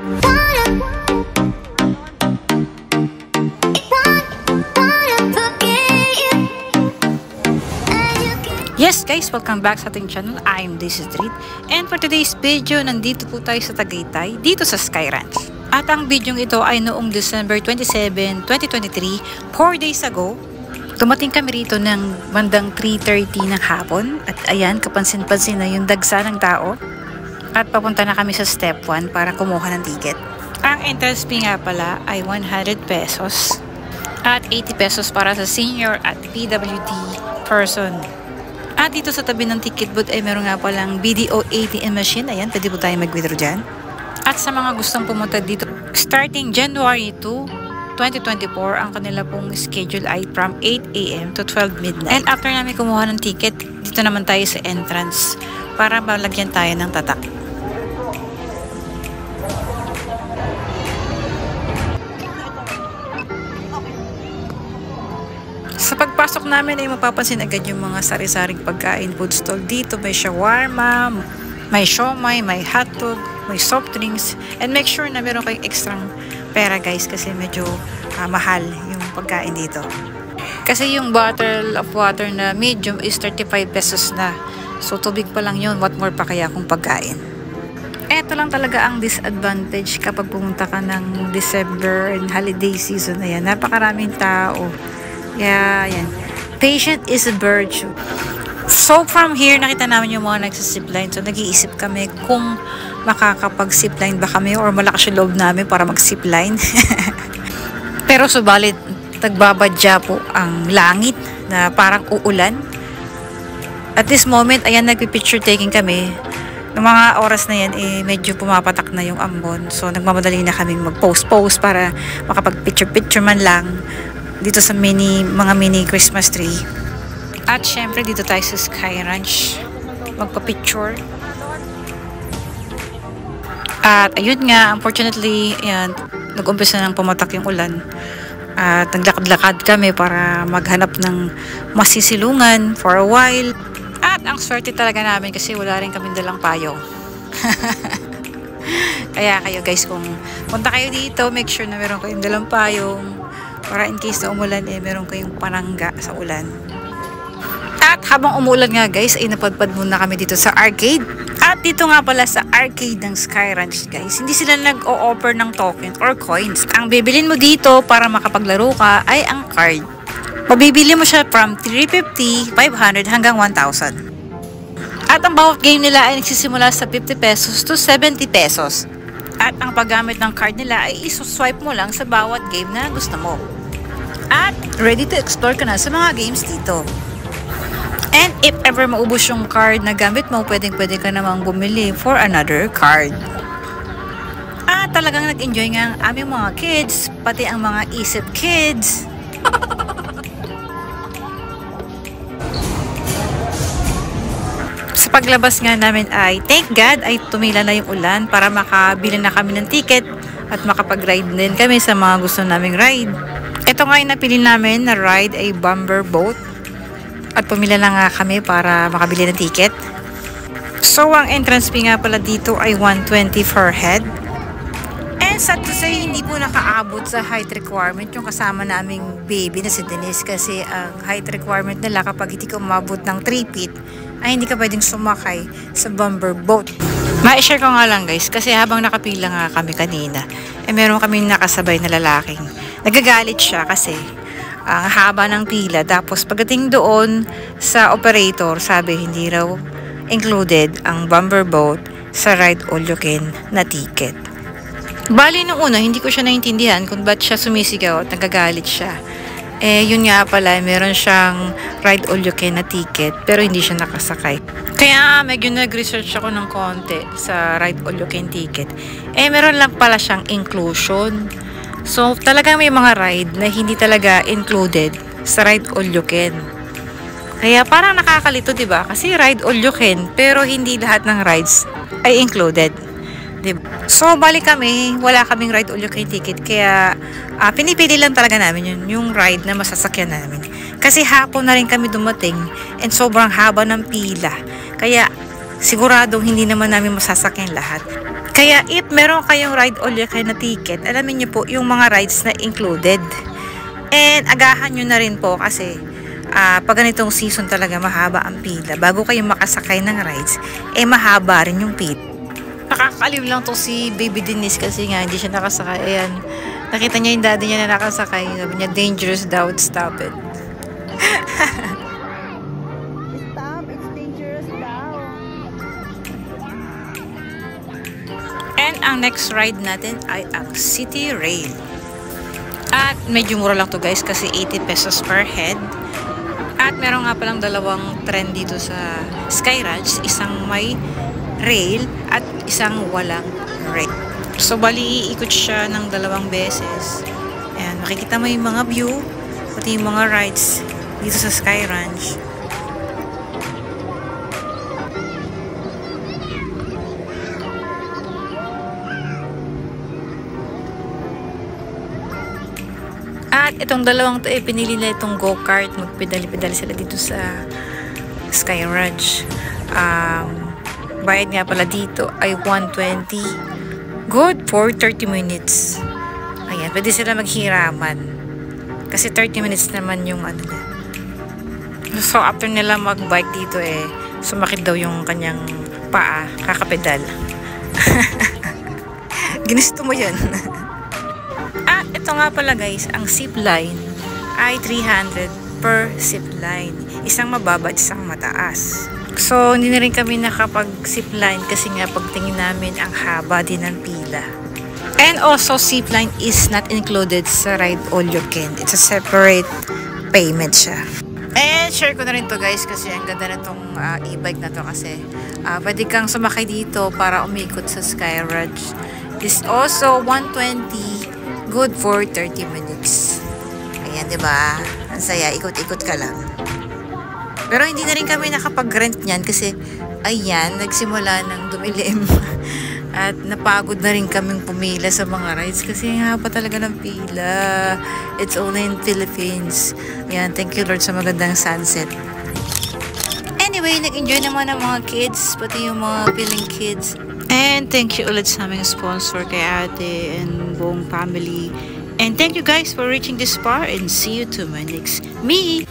Yes guys, welcome back sa ating channel. I'm Street. And for today's video, nandito po tayo sa Tagaytay, dito sa Sky Ranch. At ang video ito ay noong December 27, 2023, 4 days ago. Tumating kami rito ng bandang 3:30 ng hapon. At ayan, kapansin-pansin na yung dagsa ng tao. At papunta na kami sa step 1 para kumuha ng ticket. Ang entrance fee nga pala ay 100 pesos. At 80 pesos para sa senior at PWD person. At dito sa tabi ng ticket booth ay meron nga palang BDO ATM machine. Ayan, pwede po tayo mag-withdraw dyan. At sa mga gustong pumunta dito, starting January 2, 2024, ang kanila pong schedule ay from 8 AM to 12 midnight. And after namin kumuha ng ticket, dito naman tayo sa entrance para malagyan tayo ng tatak. Sa pagpasok namin ay mapapansin agad yung mga sari-saring pagkain food stall dito. May shawarma, may siomai, may hotdog, may soft drinks. And make sure na meron kayong extra pera guys kasi medyo mahal yung pagkain dito. Kasi yung bottle of water na medium is 35 pesos na. So tubig pa lang yun, what more pa kaya kung pagkain. Eto lang talaga ang disadvantage kapag pumunta ka ng December and holiday season. Ayan, napakaraming tao. Yeah, yan. Patient is a virtue. So, from here, nakita namin yung mga nagsisipline. So, nag-iisip kami kung makakapag-zipline ba kami or malakas yung loob namin para mag-zipline. Pero, subalit, nagbabadya po ang langit na parang uulan. At this moment, ayan, nagpipicture taking kami. Noong mga oras na yan, medyo pumapatak na yung ambon. So, nagmamadali na kaming mag-post para makapag-picture-picture man lang dito sa mga mini Christmas tree. At syempre dito tayo sa Sky Ranch magpa-picture. At ayun nga, unfortunately, ayan, nag-umpisa nang pumatak yung ulan. At naglakad-lakad kami para maghanap ng masisilungan for a while. At ang swerte talaga namin kasi wala rin kami dalang payong. Kaya kayo guys, kung punta kayo dito, make sure na meron kayong dalang payong para in case na umulan, meron kayong panangga sa ulan. At habang umulan nga guys, ay napadpad muna kami dito sa arcade. At dito nga pala sa arcade ng Sky Ranch guys, hindi sila nag-o-offer ng token or coins. Ang bibilin mo dito para makapaglaro ka ay ang card. Mabibili mo siya from 350, 500 hanggang 1,000. At ang bawat game nila ay nagsisimula sa 50 pesos to 70 pesos. At ang paggamit ng card nila ay isuswipe mo lang sa bawat game na gusto mo. At ready to explore ka na sa mga games dito. And if ever maubos yung card na gamit mo, pwedeng-pwede ka namang bumili for another card. At talagang nag-enjoy nga ang aming mga kids, pati ang mga isip kids. Sa paglabas nga namin ay, thank God, ay tumila na yung ulan para makabili na kami ng ticket at makapag-ride din kami sa mga gusto naming ride. Ito nga yung napili namin na ride ay Bomber Boat at pumila na nga kami para makabili ng ticket. So, ang entrance fee nga pala dito ay 120 per head. And sad to say, hindi po nakaabot sa height requirement yung kasama naming baby na si Denise kasi ang height requirement nila kapag hindi ka umabot ng 3 feet ay hindi ka pwedeng sumakay sa Bomber Boat. Ma-share ko nga lang guys kasi habang nakapila nga kami kanina, meron kaming nakasabay na lalaking nagagalit siya kasi ang haba ng pila. Tapos pagdating doon sa operator, sabi hindi raw included ang Bomber Boat sa ride all you can na ticket. Bali nung una, hindi ko siya naintindihan kung ba't siya sumisigaw at nagagalit siya. Yun nga pala, meron siyang ride all you can na ticket pero hindi siya nakasakay. Kaya medyo nag-research ako ng konti sa ride all you can ticket. Meron lang pala siyang inclusion. So, talagang may mga ride na hindi talaga included sa ride all you can. Kaya parang nakakalito, diba? Kasi ride all you can, pero hindi lahat ng rides ay included. Diba? So, balik kami, wala kaming ride all you can ticket. Kaya, pinipili lang talaga namin yung ride na masasakyan namin. Kasi hapon na rin kami dumating and sobrang haba ng pila. Kaya, siguradong hindi naman namin masasakyan lahat. Kaya if meron kayong ride all you can na ticket, alamin nyo po yung mga rides na included. And agahan nyo na rin po kasi pag ganitong season talaga mahaba ang pila. Bago kayo makasakay ng rides, mahaba rin yung pila. Nakakaliw lang to si Baby Denise kasi nga hindi siya nakasakay. Ayan, nakita niya yung daddy niya na nakasakay. Sabi niya, dangerous daw, stop it. Stop, it's dangerous daw. And ang next ride natin ay ang City Rail. At medyo mura lang to guys kasi 80 pesos per head. At meron nga palang dalawang trend dito sa Sky Ranch. Isang may rail at isang walang rail. So bali iikot siya ng dalawang beses. Ayan, makikita mo yung mga view, pati yung mga rides dito sa Sky Ranch. At itong dalawang to pinili nila itong go-kart. Magpedali-pedali sila dito sa Sky Ranch. Bayad nga pala dito ay 120. Good for 30 minutes. Ayan, pwede sila maghiraman. Kasi 30 minutes naman yung ano na. So after nila mag-bike dito sumakit daw yung kanyang paa, kakapedal. Ginusto mo yun. Ito nga pala guys, ang zipline ay 300 per zipline. Isang mababa at isang mataas. So, hindi na rin kami nakapag-zipline kasi nga pagtingin namin ang haba din ng pila. And also, zipline is not included sa ride all you can. It's a separate payment siya. And share ko na rin to guys kasi ang ganda na itong e-bike na to kasi pwede kang sumakay dito para umikot sa Sky Ranch. It's also 120. Good for 30 minutes. Ayan, diba? Ang saya, ikot-ikot ka lang. Pero hindi na rin kami nakapag-rent niyan kasi, ayan, nagsimula ng dumilim. At napagod na rin kaming pumila sa mga rides kasi nga pa talaga ng pila. It's only in Philippines. Ayan, thank you Lord sa magandang sunset. Anyway, nag-enjoy naman ang mga kids, pati yung mga piling kids. And thank you ulit sa aming sponsor kay ate and buong family. And thank you guys for reaching this far and see you to my next me.